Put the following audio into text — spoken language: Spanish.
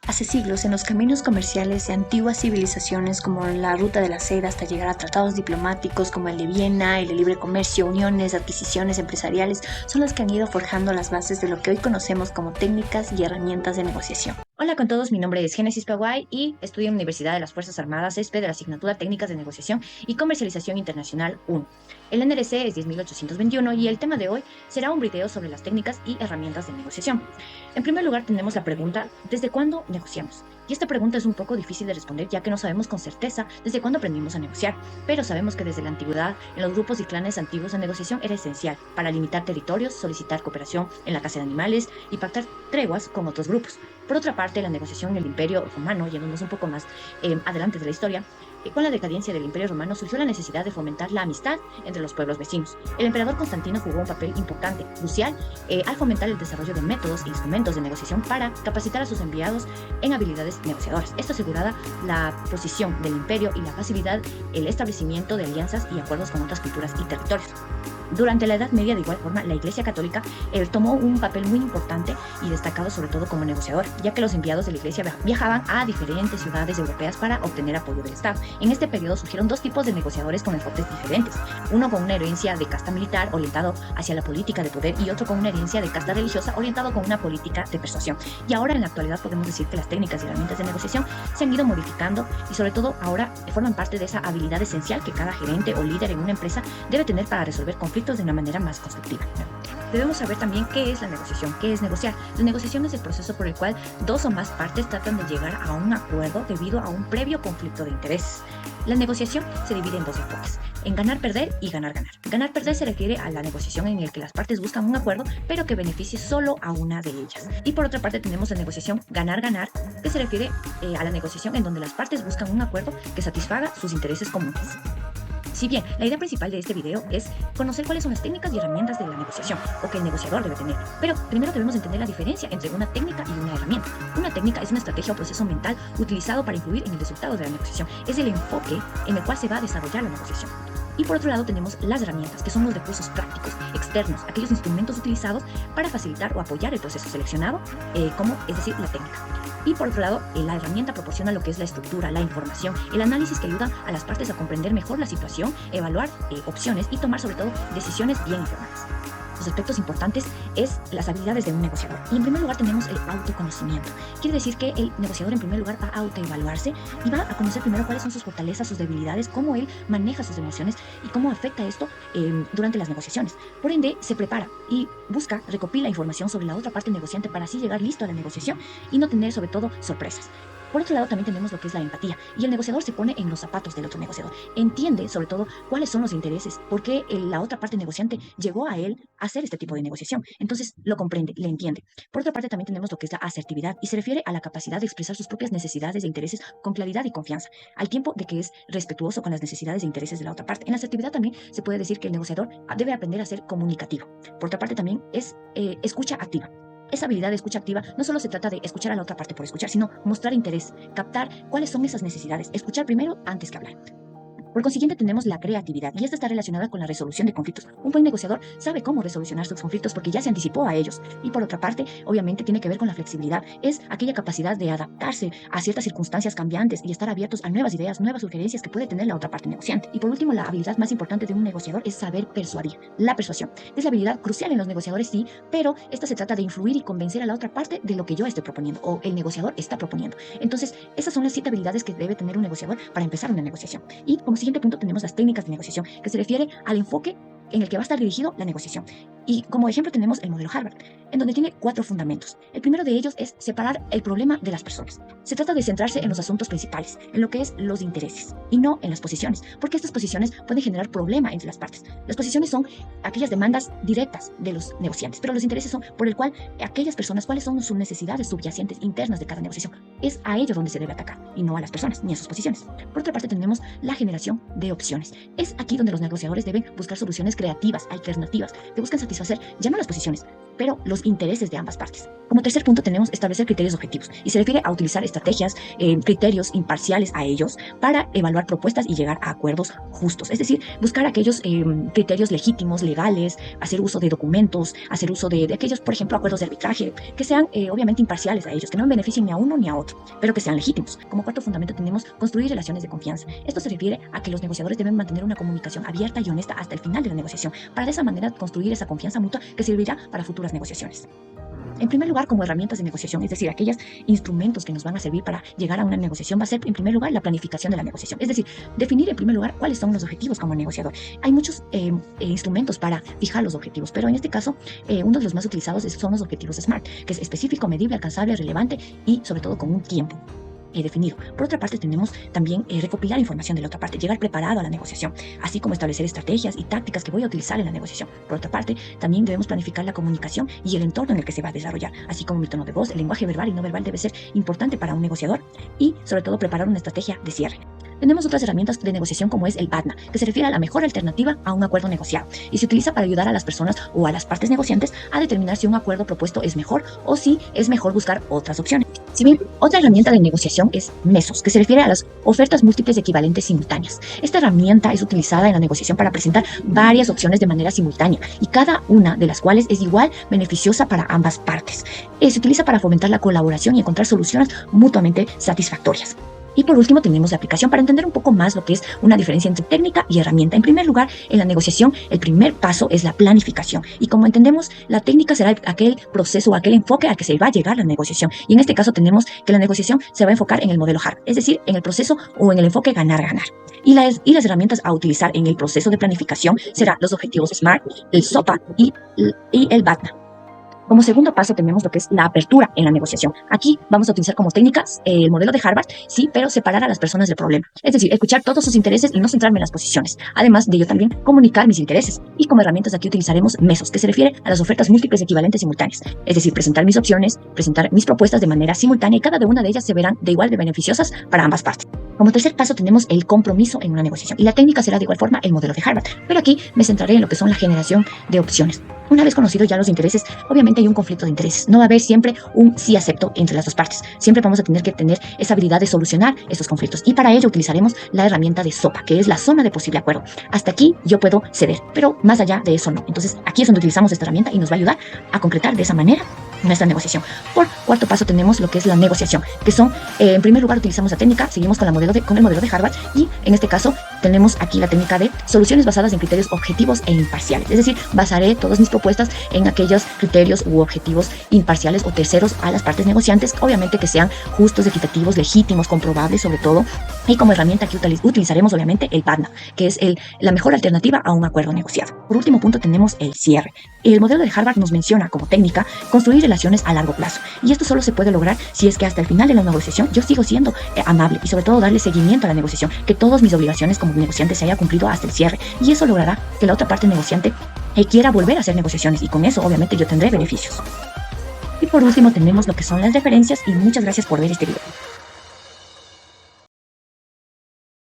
Hace siglos, en los caminos comerciales de antiguas civilizaciones como la Ruta de la Seda hasta llegar a tratados diplomáticos como el de Viena, el de libre comercio, uniones, adquisiciones empresariales, son las que han ido forjando las bases de lo que hoy conocemos como técnicas y herramientas de negociación. Hola con todos, mi nombre es Génesis Pawai y estudio en la Universidad de las Fuerzas Armadas ESPE de la asignatura Técnicas de Negociación y Comercialización Internacional 1. El NRC es 10.821 y el tema de hoy será un video sobre las técnicas y herramientas de negociación. En primer lugar tenemos la pregunta, ¿desde cuándo negociamos? Y esta pregunta es un poco difícil de responder ya que no sabemos con certeza desde cuándo aprendimos a negociar, pero sabemos que desde la antigüedad en los grupos y clanes antiguos la negociación era esencial para limitar territorios, solicitar cooperación en la caza de animales y pactar treguas con otros grupos. Por otra parte, la negociación en el Imperio Romano, yéndonos un poco más adelante de la historia, con la decadencia del Imperio Romano surgió la necesidad de fomentar la amistad entre los pueblos vecinos. El emperador Constantino jugó un papel importante, crucial, al fomentar el desarrollo de métodos e instrumentos de negociación para capacitar a sus enviados en habilidades negociadoras. Esto aseguraba la posición del imperio y la facilidad, el establecimiento de alianzas y acuerdos con otras culturas y territorios. Durante la Edad Media, de igual forma, la Iglesia Católica tomó un papel muy importante y destacado sobre todo como negociador, ya que los enviados de la Iglesia viajaban a diferentes ciudades europeas para obtener apoyo del Estado. En este periodo surgieron dos tipos de negociadores con enfoques diferentes, uno con una herencia de casta militar orientado hacia la política de poder y otro con una herencia de casta religiosa orientado con una política de persuasión. Y ahora en la actualidad podemos decir que las técnicas y herramientas de negociación se han ido modificando y sobre todo ahora forman parte de esa habilidad esencial que cada gerente o líder en una empresa debe tener para resolver conflictos de una manera más constructiva. Debemos saber también qué es la negociación, qué es negociar. La negociación es el proceso por el cual dos o más partes tratan de llegar a un acuerdo debido a un previo conflicto de intereses. La negociación se divide en dos enfoques, en ganar-perder y ganar-ganar. Ganar-perder se refiere a la negociación en la que las partes buscan un acuerdo, pero que beneficie solo a una de ellas. Y por otra parte tenemos la negociación ganar-ganar, que se refiere a la negociación en donde las partes buscan un acuerdo que satisfaga sus intereses comunes. Si bien la idea principal de este video es conocer cuáles son las técnicas y herramientas de la negociación o que el negociador debe tener, pero primero debemos entender la diferencia entre una técnica y una herramienta. Una técnica es una estrategia o proceso mental utilizado para influir en el resultado de la negociación. Es el enfoque en el cual se va a desarrollar la negociación. Y por otro lado tenemos las herramientas, que son los recursos prácticos, externos, aquellos instrumentos utilizados para facilitar o apoyar el proceso seleccionado, es decir, la técnica. Y por otro lado, la herramienta proporciona lo que es la estructura, la información, el análisis que ayuda a las partes a comprender mejor la situación, evaluar opciones y tomar sobre todo decisiones bien informadas. Los aspectos importantes es las habilidades de un negociador. Y en primer lugar tenemos el autoconocimiento. Quiere decir que el negociador en primer lugar va a autoevaluarse y va a conocer primero cuáles son sus fortalezas, sus debilidades, cómo él maneja sus emociones y cómo afecta esto durante las negociaciones. Por ende, se prepara y busca, recopila información sobre la otra parte negociante para así llegar listo a la negociación y no tener sobre todo sorpresas. Por otro lado, también tenemos lo que es la empatía. Y el negociador se pone en los zapatos del otro negociador. Entiende, sobre todo, cuáles son los intereses, por qué la otra parte negociante llegó a él a hacer este tipo de negociación. Entonces, lo comprende, le entiende. Por otra parte, también tenemos lo que es la asertividad y se refiere a la capacidad de expresar sus propias necesidades e intereses con claridad y confianza, al tiempo de que es respetuoso con las necesidades e intereses de la otra parte. En la asertividad también se puede decir que el negociador debe aprender a ser comunicativo. Por otra parte, también es escucha activa. Esa habilidad de escucha activa no solo se trata de escuchar a la otra parte por escuchar, sino mostrar interés, captar cuáles son esas necesidades, escuchar primero antes que hablar. Por consiguiente, tenemos la creatividad y esta está relacionada con la resolución de conflictos. Un buen negociador sabe cómo resolucionar sus conflictos porque ya se anticipó a ellos. Y por otra parte, obviamente tiene que ver con la flexibilidad. Es aquella capacidad de adaptarse a ciertas circunstancias cambiantes y estar abiertos a nuevas ideas, nuevas sugerencias que puede tener la otra parte negociante. Y por último, la habilidad más importante de un negociador es saber persuadir. La persuasión es la habilidad crucial en los negociadores, sí, pero esta se trata de influir y convencer a la otra parte de lo que yo estoy proponiendo o el negociador está proponiendo. Entonces, esas son las 7 habilidades que debe tener un negociador para empezar una negociación. Y como siguiente punto tenemos las técnicas de negociación, que se refiere al enfoque en el que va a estar dirigido la negociación. Y como ejemplo tenemos el modelo Harvard, en donde tiene 4 fundamentos. El primero de ellos es separar el problema de las personas. Se trata de centrarse en los asuntos principales, en lo que es los intereses, y no en las posiciones, porque estas posiciones pueden generar problema entre las partes. Las posiciones son aquellas demandas directas de los negociantes, pero los intereses son por el cual aquellas personas, cuáles son sus necesidades subyacentes internas de cada negociación. Es a ellos donde se debe atacar, y no a las personas, ni a sus posiciones. Por otra parte tenemos la generación de opciones. Es aquí donde los negociadores deben buscar soluciones creativas, alternativas, que buscan satisfacer ya no las posiciones, pero los intereses de ambas partes. Como tercer punto tenemos establecer criterios objetivos y se refiere a utilizar estrategias, criterios imparciales a ellos para evaluar propuestas y llegar a acuerdos justos. Es decir, buscar aquellos criterios legítimos, legales, hacer uso de documentos, hacer uso de aquellos, por ejemplo, acuerdos de arbitraje, que sean obviamente imparciales a ellos, que no beneficien ni a uno ni a otro, pero que sean legítimos. Como cuarto fundamento tenemos construir relaciones de confianza. Esto se refiere a que los negociadores deben mantener una comunicación abierta y honesta hasta el final de la negociación, para de esa manera construir esa confianza mutua que servirá para futuras negociaciones. En primer lugar, como herramientas de negociación, es decir, aquellos instrumentos que nos van a servir para llegar a una negociación, va a ser en primer lugar la planificación de la negociación, es decir, definir en primer lugar cuáles son los objetivos como negociador. Hay muchos instrumentos para fijar los objetivos, pero en este caso uno de los más utilizados son los objetivos SMART, que es específico, medible, alcanzable, relevante y sobre todo con un tiempo definido. Por otra parte, tenemos también recopilar información de la otra parte, llegar preparado a la negociación, así como establecer estrategias y tácticas que voy a utilizar en la negociación. Por otra parte, también debemos planificar la comunicación y el entorno en el que se va a desarrollar, así como mi tono de voz, el lenguaje verbal y no verbal debe ser importante para un negociador y, sobre todo, preparar una estrategia de cierre. Tenemos otras herramientas de negociación como es el BATNA, que se refiere a la mejor alternativa a un acuerdo negociado y se utiliza para ayudar a las personas o a las partes negociantes a determinar si un acuerdo propuesto es mejor o si es mejor buscar otras opciones. Si bien, otra herramienta de negociación es MESOS, que se refiere a las ofertas múltiples equivalentes simultáneas. Esta herramienta es utilizada en la negociación para presentar varias opciones de manera simultánea y cada una de las cuales es igual beneficiosa para ambas partes. Se utiliza para fomentar la colaboración y encontrar soluciones mutuamente satisfactorias. Y por último tenemos la aplicación para entender un poco más lo que es una diferencia entre técnica y herramienta. En primer lugar, en la negociación, el primer paso es la planificación. Y como entendemos, la técnica será aquel proceso o aquel enfoque al que se va a llegar a la negociación. Y en este caso tenemos que la negociación se va a enfocar en el modelo HARP, es decir, en el proceso o en el enfoque ganar-ganar. Y las herramientas a utilizar en el proceso de planificación serán los objetivos SMART, el SOPA y el BATNA. Como segundo paso tenemos lo que es la apertura en la negociación. Aquí vamos a utilizar como técnicas el modelo de Harvard, sí, pero separar a las personas del problema. Es decir, escuchar todos sus intereses y no centrarme en las posiciones. Además de ello también comunicar mis intereses. Y como herramientas aquí utilizaremos MESOS, que se refiere a las ofertas múltiples equivalentes simultáneas. Es decir, presentar mis opciones, presentar mis propuestas de manera simultánea y cada una de ellas se verán de igual de beneficiosas para ambas partes. Como tercer paso tenemos el compromiso en una negociación. Y la técnica será de igual forma el modelo de Harvard. Pero aquí me centraré en lo que son la generación de opciones. Una vez conocidos ya los intereses, obviamente hay un conflicto de intereses. No va a haber siempre un sí acepto entre las dos partes. Siempre vamos a tener que tener esa habilidad de solucionar estos conflictos. Y para ello utilizaremos la herramienta de SOPA, que es la zona de posible acuerdo. Hasta aquí yo puedo ceder, pero más allá de eso no. Entonces aquí es donde utilizamos esta herramienta y nos va a ayudar a concretar de esa manera nuestra negociación. Por cuarto paso tenemos lo que es la negociación, que son, en primer lugar utilizamos la técnica, seguimos con el modelo de Harvard y en este caso tenemos aquí la técnica de soluciones basadas en criterios objetivos e imparciales. Es decir, basaré todas mis propuestas en aquellos criterios u objetivos imparciales o terceros a las partes negociantes, obviamente que sean justos, equitativos, legítimos, comprobables sobre todo. Y como herramienta aquí utilizaremos obviamente el BATNA, que es la mejor alternativa a un acuerdo negociado. Por último punto tenemos el cierre. El modelo de Harvard nos menciona como técnica construir relaciones a largo plazo. Y esto solo se puede lograr si es que hasta el final de la negociación yo sigo siendo amable y sobre todo darle seguimiento a la negociación, que todas mis obligaciones como negociante se haya cumplido hasta el cierre. Y eso logrará que la otra parte negociante quiera volver a hacer negociaciones y con eso obviamente yo tendré beneficios. Y por último tenemos lo que son las referencias y muchas gracias por ver este video.